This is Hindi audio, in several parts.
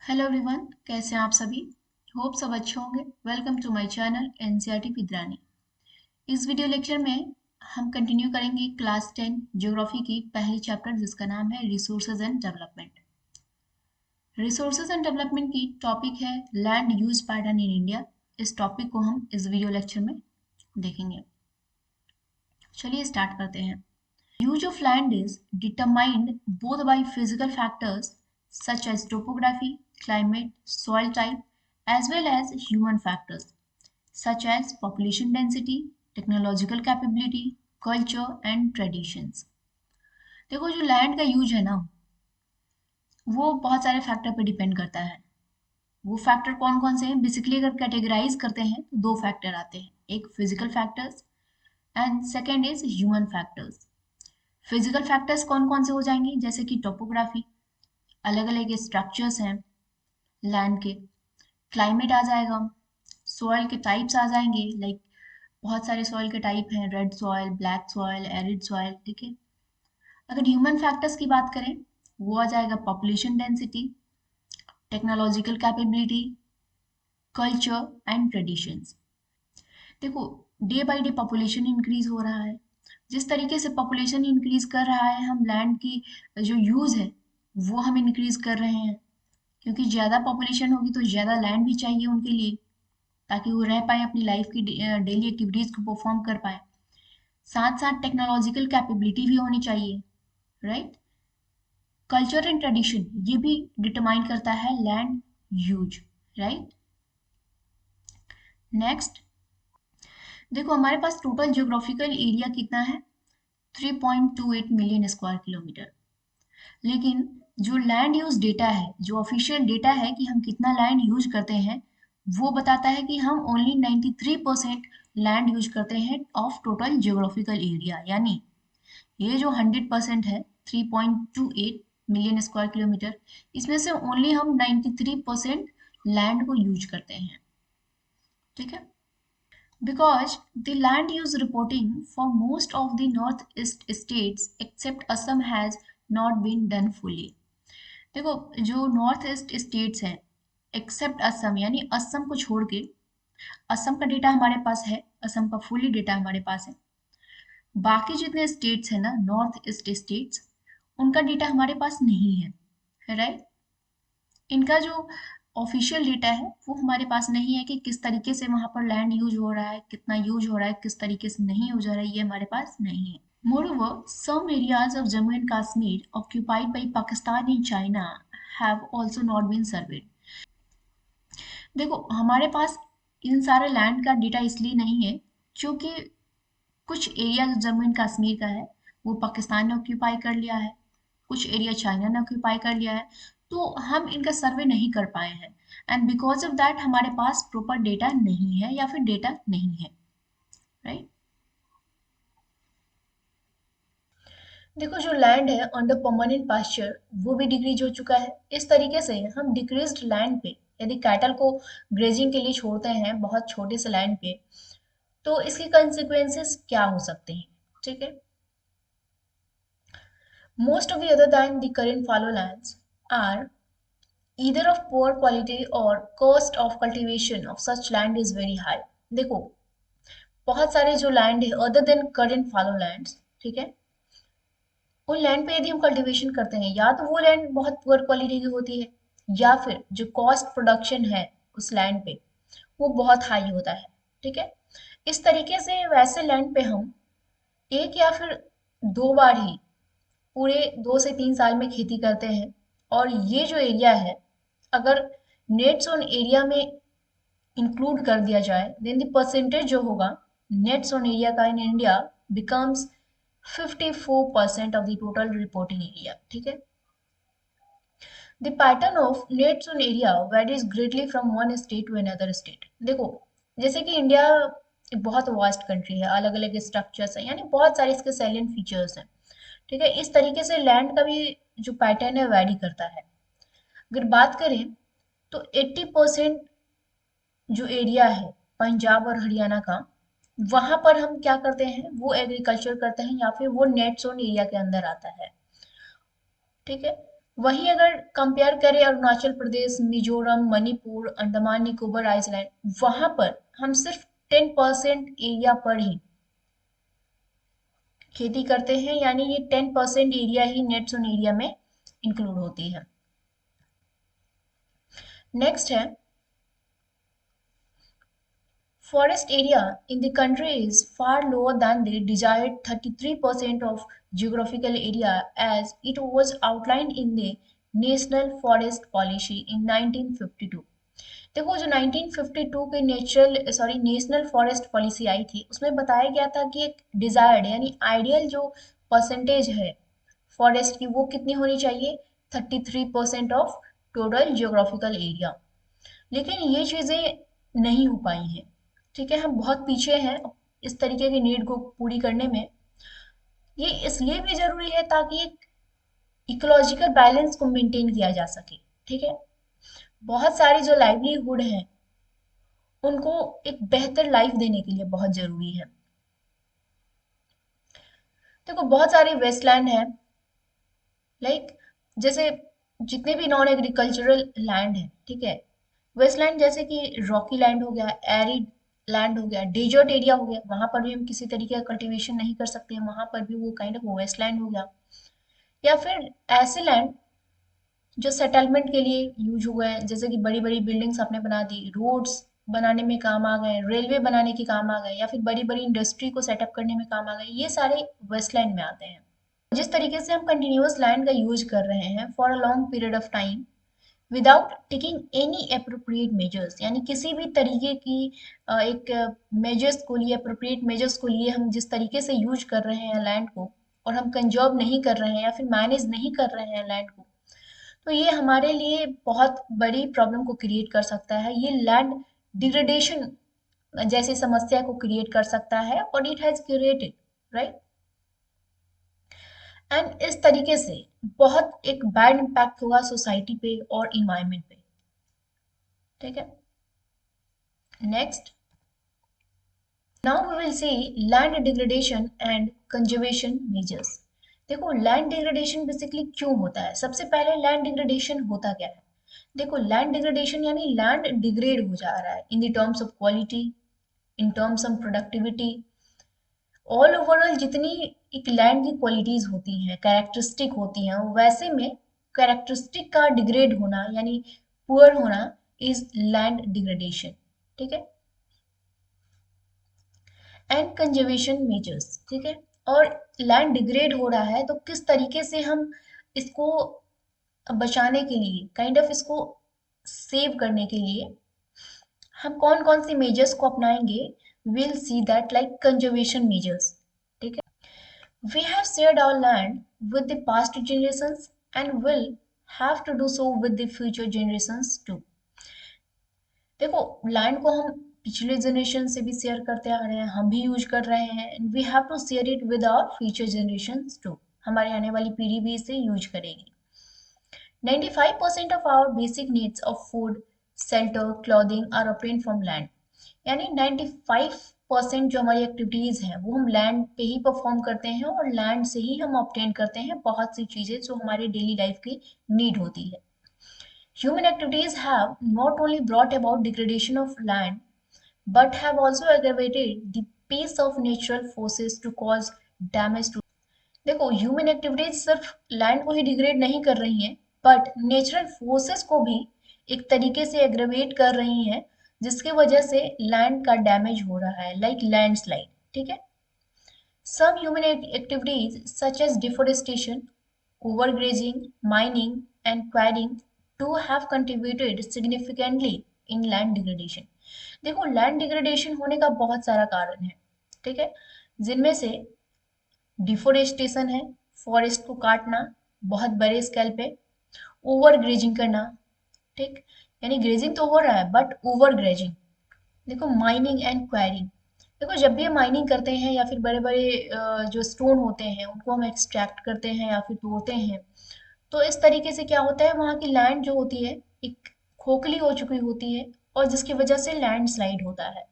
हेलो एवरीवन, कैसे हैं आप सभी। होप सब अच्छे होंगे। Welcome to my channel NCERT विद्रानी। इस वीडियो लेक्चर में हम कंटिन्यू करेंगे क्लास 10 ज्योग्राफी की पहली चैप्टर जिसका नाम है resources and development. Resources and development की टॉपिक है land use pattern in India. इस टॉपिक को हम इस वीडियो लेक्चर में देखेंगे। चलिए स्टार्ट करते हैं। Use of land is determined both by physical factors such as topography, climate, soil type, as well as human factors such as population density, technological capability, culture and traditions. देखो जो लैंड का यूज है ना, वो बहुत सारे फैक्टर पे डिपेंड करता है। वो फैक्टर कौन कौन से हैं? बेसिकली अगर कैटेगराइज करते हैं तो दो फैक्टर आते हैं, एक physical factors and second is human factors. Physical factors कौन कौन से हो जाएंगे? जैसे कि टोपोग्राफी, अलग अलग स्ट्रक्चर्स हैं लैंड के। क्लाइमेट आ जाएगा, सॉइल के टाइप्स आ जाएंगे, लाइक बहुत सारे सॉइल के टाइप हैं, red soil, black soil, arid soil, ठीक है। अगर ह्यूमन फैक्टर्स की बात करें, वो आ जाएगा population density, technological capability, culture and traditions. देखो, day by day population increase हो रहा है। जिस तरीके से पॉपुलेशन इंक्रीज कर रहा है, हम लैंड की जो यूज है वो हम इंक्रीज कर रहे हैं, क्योंकि ज़्यादा पॉपुलेशन होगी तो ज़्यादा लैंड भी चाहिए उनके लिए, ताकि वो रह पाए, अपनी लाइफ की डेली एक्टिविटीज़ को परफॉर्म कर पाए। साथ साथ टेक्नोलॉजिकल कैपेबिलिटी भी होनी चाहिए, राइट। कल्चर एंड ट्रेडिशन ये भी डिटरमाइन करता है लैंड यूज, राइट। नेक्स्ट, देखो हमारे पास टोटल जियोग्राफिकल एरिया कितना है? 3.28 मिलियन स्क्वायर किलोमीटर। लेकिन जो लैंड यूज डेटा है, जो ऑफिशियल डेटा है कि हम कितना लैंड यूज करते हैं, वो बताता है कि हम ओनली 93% लैंड यूज करते हैं ऑफ टोटल जियोग्राफिकल एरिया। यानी ये जो 100% है, 3.28 मिलियन स्क्वायर किलोमीटर, इसमें से ओनली हम 93% लैंड को यूज करते हैं, ठीक है। Because the land use reporting for most of the northeast states except Assam has not been done fully. देखो, जो नॉर्थ ईस्ट स्टेट्स हैं एक्सेप्ट असम, यानी असम को छोड़ के, असम का डेटा हमारे पास है, असम का फुली डेटा हमारे पास है। बाकी जितने स्टेट्स हैं ना, नॉर्थ ईस्ट स्टेट्स, उनका डेटा हमारे पास नहीं है, राइट। इनका जो ऑफिशियल डेटा है वो हमारे पास नहीं है कि किस तरीके से वहां पर लैंड यूज हो रहा है, कितना यूज हो रहा है, किस तरीके से नहीं यूज हो रहा है, ये हमारे पास नहीं है। Moreover, some areas of Jammu and Kashmir occupied by Pakistan and China have also not been surveyed. देखो हमारे पास इन सारे लैंड का डेटा इसलिए नहीं है क्योंकि कुछ एरिया जो जम्मू एंड कश्मीर का है वो पाकिस्तान ने ऑक्यूपाई कर लिया है, कुछ एरिया चाइना ने ऑक्यूपाई कर लिया है, तो हम इनका सर्वे नहीं कर पाए हैं। एंड बिकॉज ऑफ दैट हमारे पास प्रॉपर डेटा नहीं है या फिर डेटा नहीं है, राइट। देखो जो लैंड है अंडर परमानेंट पास्चर वो भी डिक्रीज हो चुका है। इस तरीके से हम डिक्रीज्ड लैंड पे, यदि कैटल को ग्रेजिंग के लिए छोड़ते हैं बहुत छोटे से लैंड पे, तो इसके कंसिक्वेंसेस क्या हो सकते हैं, ठीक है। Most of the other than the current fallow lands are either of poor quality or cost of cultivation of such land is very high। देखो बहुत सारे जो लैंड है other than current fallow lands, ठीक है, उन लैंड पे यदि हम कल्टीवेशन करते हैं, या तो वो लैंड बहुत पुअर क्वालिटी की होती है, या फिर जो कॉस्ट प्रोडक्शन है उस लैंड पे वो बहुत हाई होता है, ठीक है। इस तरीके से वैसे लैंड पे हम एक या फिर दो बार ही पूरे 2 से 3 साल में खेती करते हैं। और ये जो एरिया है, अगर नेट जोन एरिया में इंक्लूड कर दिया जाए, देन द परसेंटेज जो होगा नेट जोन एरिया का in India becomes 54% of the total reporting area, ठीक है। The pattern of net sown area varies greatly from one state to another state. देखो जैसे कि इंडिया एक बहुत वास्ट कंट्री है, अलग अलग स्ट्रक्चर्स हैं, यानी बहुत सारे इसके सैलिएंट फीचर्स हैं, ठीक है। इस तरीके से लैंड का भी जो पैटर्न है वैरी करता है। अगर बात करें तो 80% जो एरिया है पंजाब और हरियाणा का, वहां पर हम क्या करते हैं, वो एग्रीकल्चर करते हैं या फिर वो नेट जोन एरिया के अंदर आता है, ठीक है। वहीं अगर कंपेयर करें अरुणाचल प्रदेश, मिजोरम, मणिपुर, अंडमान निकोबार आइलैंड, वहां पर हम सिर्फ 10% एरिया पर ही खेती करते हैं, यानी ये 10% एरिया ही नेट जोन एरिया में इंक्लूड होती है। नेक्स्ट है, forest area in the country is far lower than the desired 33% of geographical area as it was outlined in the National Forest Policy in 1952। देखो, जो 1952 के नेशनल फॉरेस्ट पॉलिसी आई थी, उसमें बताया गया था कि एक डिजायर्ड यानी आइडियल जो परसेंटेज है फॉरेस्ट की, वो कितनी होनी चाहिए, 33% ऑफ टोटल जियोग्राफिकल एरिया। लेकिन ये चीजें नहीं हो पाई हैं। ठीक है, हम बहुत पीछे हैं इस तरीके की नीड को पूरी करने में। ये इसलिए भी जरूरी है ताकि एक इकोलॉजिकल बैलेंस को मेंटेन किया जा सके। ठीक है, बहुत सारी जो लाइवलीहुड हैं उनको एक बेहतर लाइफ देने के लिए बहुत जरूरी है। देखो, बहुत सारे वेस्टलैंड है, लाइक जैसे जितने भी नॉन एग्रीकल्चरल लैंड है, ठीक है, वेस्टलैंड जैसे कि रॉकी लैंड हो गया, एरिड लैंड हो गया, डेजर्ट एरिया हो गया, वहां पर भी हम किसी तरीके का कल्टीवेशन नहीं कर सकते हैं, वहां पर भी वो काइंड ऑफ वेस्टलैंड हो गया। या फिर ऐसे लैंड जो सेटलमेंट के लिए यूज हुए हैं, जैसे कि बड़ी बड़ी बिल्डिंग्स आपने बना दी, रोड्स बनाने में काम आ गए, रेलवे बनाने के काम आ गए, या फिर बड़ी बड़ी इंडस्ट्री को सेटअप करने में काम आ गए, ये सारे वेस्टलैंड में आते हैं। जिस तरीके से हम कंटिन्यूअस लैंड का यूज कर रहे हैं for a long period of time without taking any appropriate measures, यानी किसी भी तरीके की एक मेजर्स को लिए, अप्रोप्रिएट मेजर्स को लिए हम जिस तरीके से यूज कर रहे हैं लैंड को, और हम कंजर्व नहीं कर रहे हैं या फिर मैनेज नहीं कर रहे हैं लैंड को, तो ये हमारे लिए बहुत बड़ी प्रॉब्लम को क्रिएट कर सकता है। ये लैंड डिग्रेडेशन जैसी समस्या को क्रिएट कर सकता है, और it has created, right. And इस तरीके से बहुत एक बैड इम्पैक्ट होगा सोसाइटी पे और इन्वायरमेंट पे। ठीक है, next, now we will see land degradation and conservation measures. देखो, लैंड डिग्रेडेशन बेसिकली क्यों होता है? सबसे पहले लैंड डिग्रेडेशन होता क्या है? देखो, लैंड डिग्रेडेशन यानी लैंड डिग्रेड हो जा रहा है in the terms of quality, in terms of productivity, all overall जितनी एक लैंड की क्वालिटीज होती हैं, कैरेक्टरिस्टिक होती हैं, वैसे में कैरेक्टरिस्टिक का डिग्रेड होना यानी पुअर होना इज लैंड डिग्रेडेशन। ठीक है, एंड कंजर्वेशन मेजर्स। ठीक है, और लैंड डिग्रेड हो रहा है तो किस तरीके से हम इसको बचाने के लिए, काइंड ऑफ इसको सेव करने के लिए हम कौन कौन सी मेजर्स को अपनाएंगे, will see that like conservation measures. ठीक है, we have shared our land with the past generations and will have to do so with the future generations too. देखो, लैंड को हम पिछले जनरेशन से भी शेयर करते आ रहे हैं, हम भी यूज कर रहे हैं, and we have to share it with our future generations too. हमारी आने वाली पीढ़ी भी इसे यूज करेगी। 95% of our basic needs of food, shelter, clothing are obtained from land। यानी 95% जो हमारी एक्टिविटीज हैं वो हम लैंड पे ही परफॉर्म करते हैं, और लैंड से ही हम ऑब्टेन करते हैं बहुत सी चीजें जो हमारे डेली लाइफ की नीड होती है। Human activities have not only brought about degradation of land but have also aggravated the pace of natural forces to cause damage to। देखो, ह्यूमन एक्टिविटीज सिर्फ लैंड को ही डिग्रेड नहीं कर रही हैं, बट नेचुरल फोर्सेस को भी एक तरीके से एग्रेवेट कर रही हैं, जिसके वजह से लैंड का डैमेज हो रहा है, लाइक लैंडस्लाइड। ठीक है, some human activities such as deforestation, overgrazing, mining and quarrying too have contributed significantly in land degradation। देखो, लैंड डिग्रेडेशन होने का बहुत सारा कारण है, ठीक है, जिनमें से डिफोरेस्टेशन है, फॉरेस्ट को काटना बहुत बड़े स्केल पे, ओवर ग्रेजिंग करना, ठीक, यानी ग्रेजिंग तो हो रहा है बट ओवर ग्रेजिंग। देखो, माइनिंग एंड क्वायरिंग। देखो, जब भी हम माइनिंग करते हैं या फिर बड़े बड़े जो स्टोन होते हैं उनको हम एक्सट्रैक्ट करते हैं या फिर तोड़ते हैं, तो इस तरीके से क्या होता है, वहाँ की लैंड जो होती है एक खोखली हो चुकी होती है, और जिसकी वजह से लैंड स्लाइड होता है।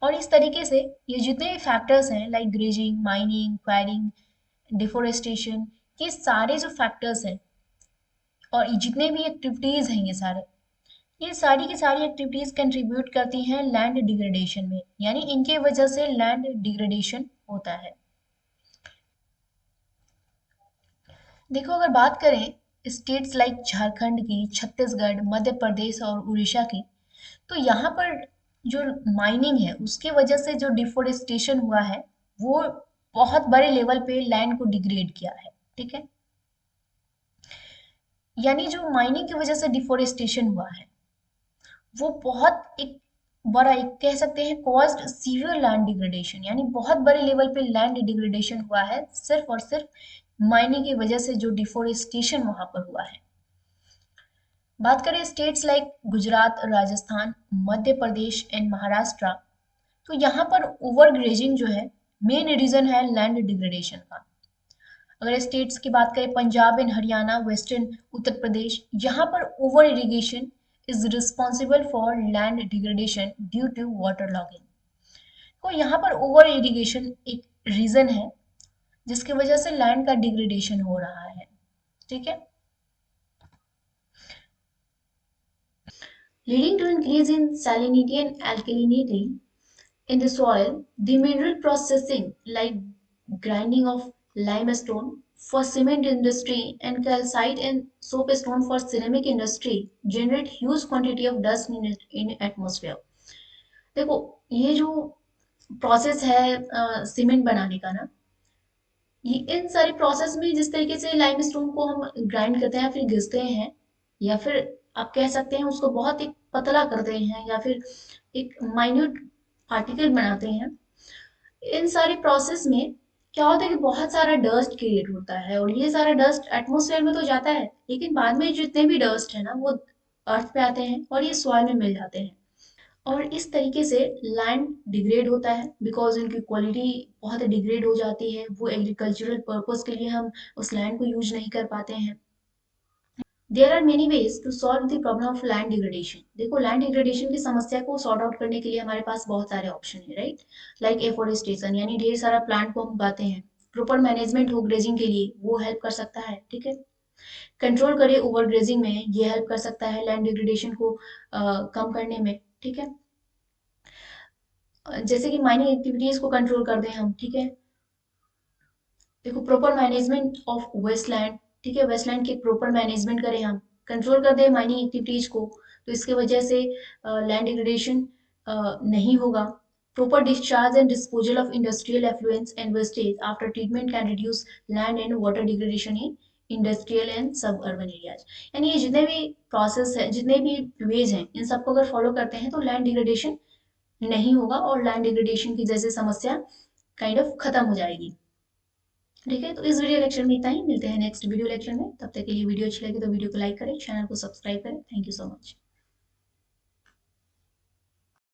और इस तरीके से ये जितने भी फैक्टर्स हैं like grazing, mining, enquiring, deforestation, ये सारे जो फैक्टर्स हैं और जितने भी एक्टिविटीज हैं ये सारी की सारी एक्टिविटीज कंट्रीब्यूट करती हैं लैंड डिग्रेडेशन में, यानी इनके वजह से लैंड डिग्रेडेशन होता है। देखो अगर बात करें स्टेट्स लाइक झारखंड की, छत्तीसगढ़, मध्य प्रदेश और उड़ीसा की, तो यहाँ पर जो माइनिंग है उसके वजह से जो डिफोरेस्टेशन हुआ है वो बहुत बड़े लेवल पे लैंड को डिग्रेड किया है। ठीक है, यानी जो माइनिंग की वजह से डिफोरेस्टेशन हुआ है वो बहुत एक बड़ा, एक कह सकते हैं कॉज्ड सीवियर लैंड डिग्रेडेशन, यानी बहुत बड़े लेवल पे लैंड डिग्रेडेशन हुआ है सिर्फ और सिर्फ माइनिंग की वजह से जो डिफोरेस्टेशन वहां पर हुआ है। बात करें states like Gujarat, Rajasthan, Madhya Pradesh and Maharashtra, तो यहाँ पर ओवर ग्रेजिंग जो है मेन रीजन है लैंड डिग्रेडेशन का। अगर स्टेट्स की बात करें पंजाब एंड हरियाणा, वेस्टर्न उत्तर प्रदेश, यहाँ पर over irrigation is responsible for land degradation due to water logging. तो यहाँ पर ओवर इरिगेशन एक रीजन है जिसकी वजह से लैंड का डिग्रेडेशन हो रहा है। ठीक है, leading to increase in salinity and alkalinity in the soil. The mineral processing like grinding of limestone for cement industry and calcite and soapstone for ceramic industry generate huge quantity of dust in atmosphere. देखो ये जो प्रोसेस है सीमेंट बनाने का ना, ये इन सारी प्रोसेस में जिस तरीके से लाइमस्टोन को हम ग्राइंड करते हैं या फिर घिसते हैं, या फिर आप कह सकते हैं उसको बहुत एक पतला करते हैं या फिर एक माइन्यूट पार्टिकल बनाते हैं, इन सारी प्रोसेस में क्या होता है कि बहुत सारा डस्ट क्रिएट होता है और ये सारा डस्ट एटमोसफेयर में तो जाता है, लेकिन बाद में जितने भी डस्ट है ना वो अर्थ पे आते हैं और ये सॉइल में मिल जाते हैं और इस तरीके से लैंड डिग्रेड होता है बिकॉज इनकी क्वालिटी बहुत डिग्रेड हो जाती है, वो एग्रीकल्चरल पर्पस के लिए हम उस लैंड को यूज नहीं कर पाते हैं। There are many ways to solve the problem of land degradation. देखो लैंड डिग्रेडेशन की समस्या को सॉर्ट आउट करने के लिए हमारे पास बहुत सारे ऑप्शन है, राइट? लाइक एफोरेस्टेशन, यानी ढेर सारा प्लांट को हम उगाते हैं। प्रॉपर मैनेजमेंट हो ग्रेजिंग के लिए, वो हेल्प कर सकता है। ठीक है, कंट्रोल करे ओवर ग्रेजिंग में, ये हेल्प कर सकता है लैंड डिग्रेडेशन को कम करने में। ठीक है, जैसे कि माइनिंग एक्टिविटीज को कंट्रोल कर दें हम। ठीक है, देखो प्रॉपर मैनेजमेंट ऑफ वेस्टलैंड, ठीक है, वेस्टलैंड के प्रॉपर मैनेजमेंट करें हम, कंट्रोल कर दें माइनिंग एक्टिविटीज को, तो इसके वजह से लैंड डिग्रेडेशन नहीं होगा। Proper discharge and disposal of industrial affluence and wastage after treatment can reduce land and water degradation in industrial and सब अर्बन एरियाज। यानी ये जितने भी प्रोसेस है, जितने भी वेज हैं, इन सबको अगर फॉलो करते हैं तो लैंड डिग्रेडेशन नहीं होगा और लैंड डिग्रेडेशन की जैसे समस्या काइंड ऑफ खत्म हो जाएगी। ठीक है, तो इस वीडियो लेक्चर में इतना ही, मिलते हैं नेक्स्ट वीडियो लेक्चर में। तब तक के लिए वीडियो अच्छी लगी तो वीडियो को लाइक करें, चैनल को सब्सक्राइब करें। Thank you so much.